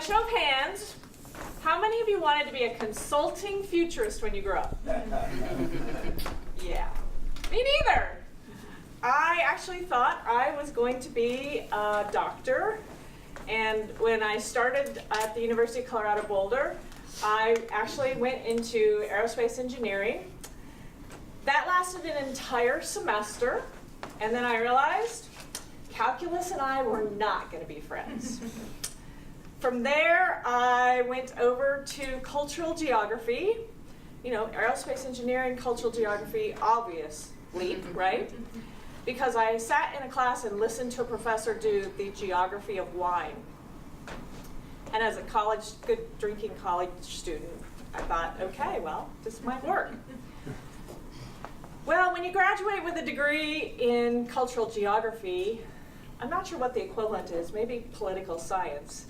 show of hands, how many of you wanted to be a consulting futurist when you grew up? Yeah, me neither. I actually thought I was going to be a doctor, and when I started at the University of Colorado Boulder, I actually went into aerospace engineering. That lasted an entire semester, and then I realized calculus and I were not going to be friends. From there, I went over to cultural geography. You know, aerospace engineering, cultural geography, obvious leap, right? Because I sat in a class and listened to a professor do the geography of wine. And as a good drinking college student, I thought, okay, well, this might work. Well, when you graduate with a degree in cultural geography, I'm not sure what the equivalent is, maybe political science.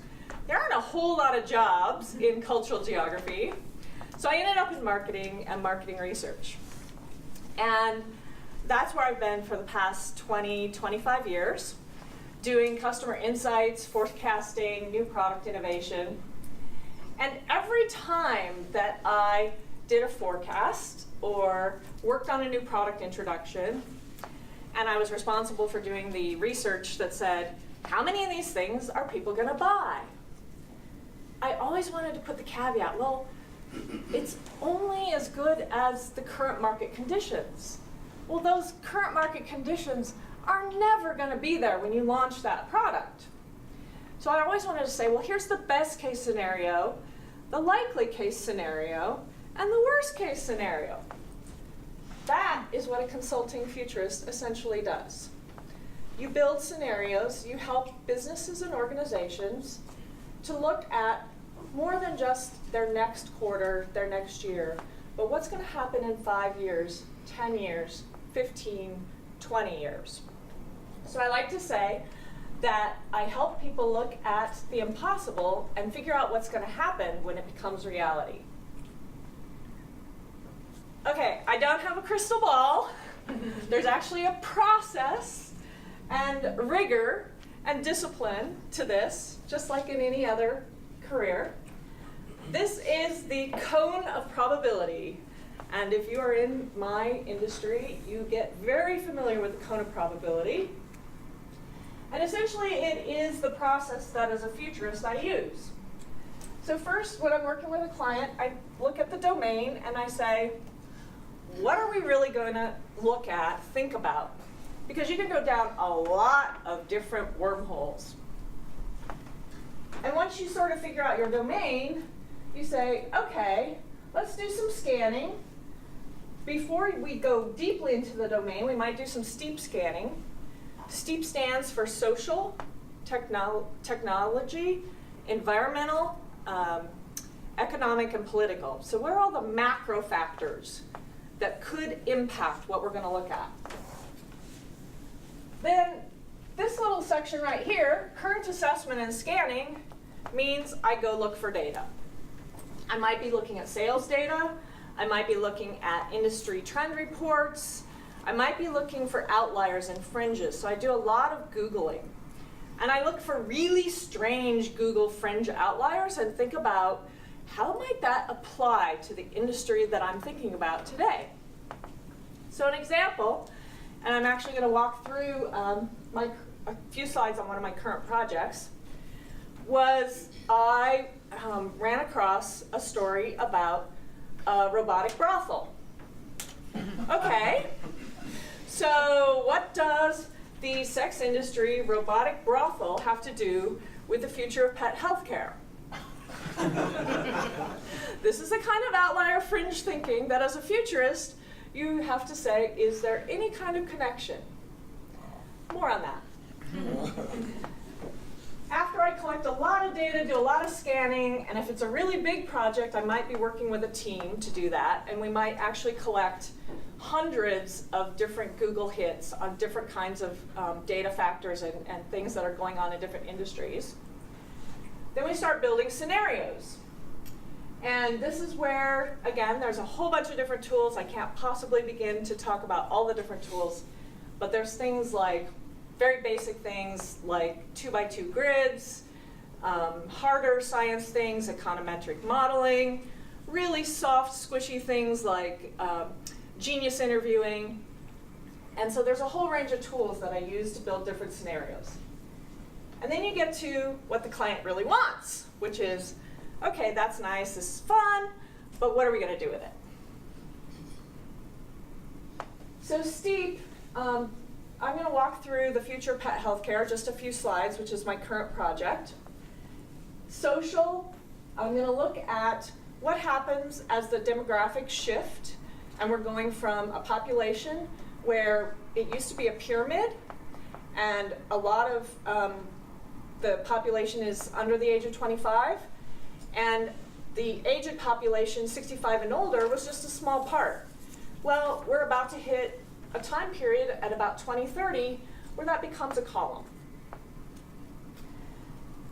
There aren't a whole lot of jobs in cultural geography. So I ended up in marketing and marketing research. And that's where I've been for the past 20, 25 years, doing customer insights, forecasting, new product innovation. And every time that I did a forecast or worked on a new product introduction, and I was responsible for doing the research that said, how many of these things are people going to buy? I always wanted to put the caveat, well, it's only as good as the current market conditions. Well, those current market conditions are never going to be there when you launch that product. So I always wanted to say, well, here's the best case scenario, the likely case scenario, and the worst case scenario. That is what a consulting futurist essentially does. You build scenarios, you help businesses and organizations to look at more than just their next quarter, their next year, but what's going to happen in 5 years, 10 years, 15, 20 years. So I like to say that I help people look at the impossible and figure out what's going to happen when it becomes reality. Okay, I don't have a crystal ball. There's actually a process and rigor and discipline to this, just like in any other career. This is the cone of probability. And if you are in my industry, you get very familiar with the cone of probability. And essentially, it is the process that as a futurist I use. So first, when I'm working with a client, I look at the domain and I say, what are we really going to look at, think about? Because you can go down a lot of different wormholes. And once you sort of figure out your domain, you say, okay, let's do some scanning. Before we go deeply into the domain, we might do some STEEP scanning. STEEP stands for social, technology, environmental, economic, and political. So what are all the macro factors that could impact what we're going to look at? Then this little section right here, current assessment and scanning, means I go look for data. I might be looking at sales data. I might be looking at industry trend reports. I might be looking for outliers and fringes. So I do a lot of Googling. And I look for really strange Google fringe outliers and think about how might that apply to the industry that I'm thinking about today. So an example, and I'm actually going to walk through a few slides on one of my current projects, was I ran across a story about a robotic brothel. Okay, so what does the sex industry robotic brothel have to do with the future of pet healthcare? This is the kind of outlier fringe thinking that as a futurist, you have to say, is there any kind of connection? More on that. After I collect a lot of data, do a lot of scanning, and if it's a really big project, I might be working with a team to do that, and we might actually collect hundreds of different Google hits on different kinds of data factors and things that are going on in different industries. Then we start building scenarios. And this is where, again, there's a whole bunch of different tools. I can't possibly begin to talk about all the different tools, but there's things like very basic things like 2x2 grids, harder science things, econometric modeling, really soft, squishy things like genius interviewing. And so there's a whole range of tools that I use to build different scenarios. And then you get to what the client really wants, which is, okay, that's nice, this is fun, but what are we going to do with it? So STEEP, I'm going to walk through the future of pet healthcare, just a few slides, which is my current project. Social, I'm going to look at what happens as the demographics shift, and we're going from a population where it used to be a pyramid, and a lot of the population is under the age of 25, and the aged population, 65 and older, was just a small part. Well, we're about to hit a time period at about 2030 where that becomes a column.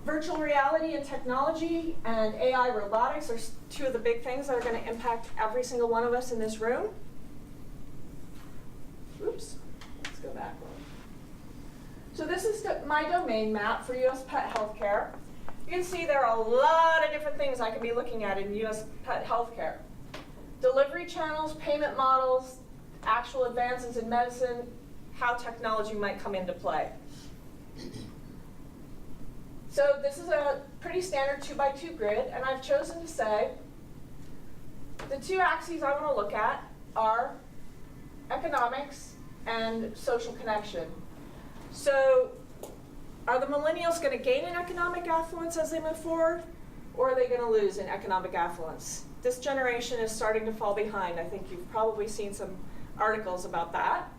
Virtual reality and technology and AI robotics are two of the big things that are going to impact every single one of us in this room. Oops, let's go back one. So this is my domain map for U.S. pet healthcare. You can see there are a lot of different things I could be looking at in U.S. pet healthcare. Delivery channels, payment models, actual advances in medicine, how technology might come into play. So this is a pretty standard 2x2 grid, and I've chosen to say the two axes I want to look at are economics and social connection. So are the millennials going to gain in economic affluence as they move forward, or are they going to lose in economic affluence? This generation is starting to fall behind. I think you've probably seen some articles about that.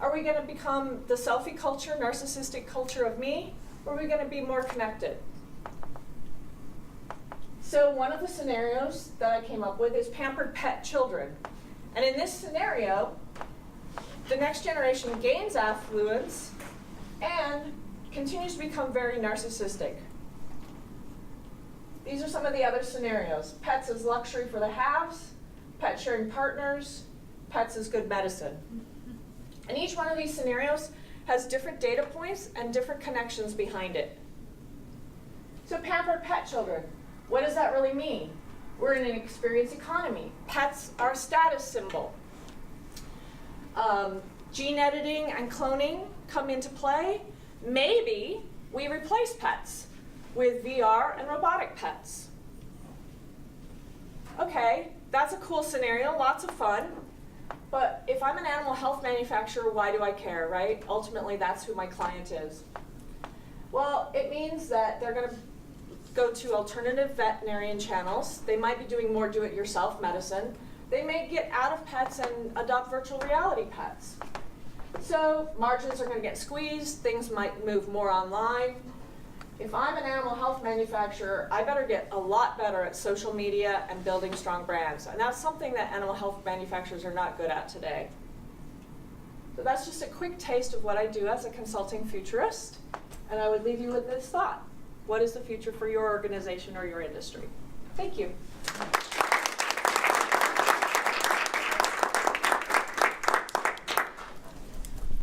Are we going to become the selfie culture, narcissistic culture of me, or are we going to be more connected? So one of the scenarios that I came up with is pampered pet children. And in this scenario, the next generation gains affluence and continues to become very narcissistic. These are some of the other scenarios. Pets as luxury for the haves, pet sharing partners, pets as good medicine. And each one of these scenarios has different data points and different connections behind it. So pampered pet children, what does that really mean? We're in an experience economy. Pets are a status symbol. Gene editing and cloning come into play. Maybe we replace pets with VR and robotic pets. Okay, that's a cool scenario, lots of fun. But if I'm an animal health manufacturer, why do I care, right? Ultimately, that's who my client is. Well, it means that they're going to go to alternative veterinarian channels. They might be doing more do-it-yourself medicine. They may get out of pets and adopt virtual reality pets. So margins are going to get squeezed. Things might move more online. If I'm an animal health manufacturer, I better get a lot better at social media and building strong brands. And that's something that animal health manufacturers are not good at today. So that's just a quick taste of what I do as a consulting futurist. And I would leave you with this thought. What is the future for your organization or your industry? Thank you.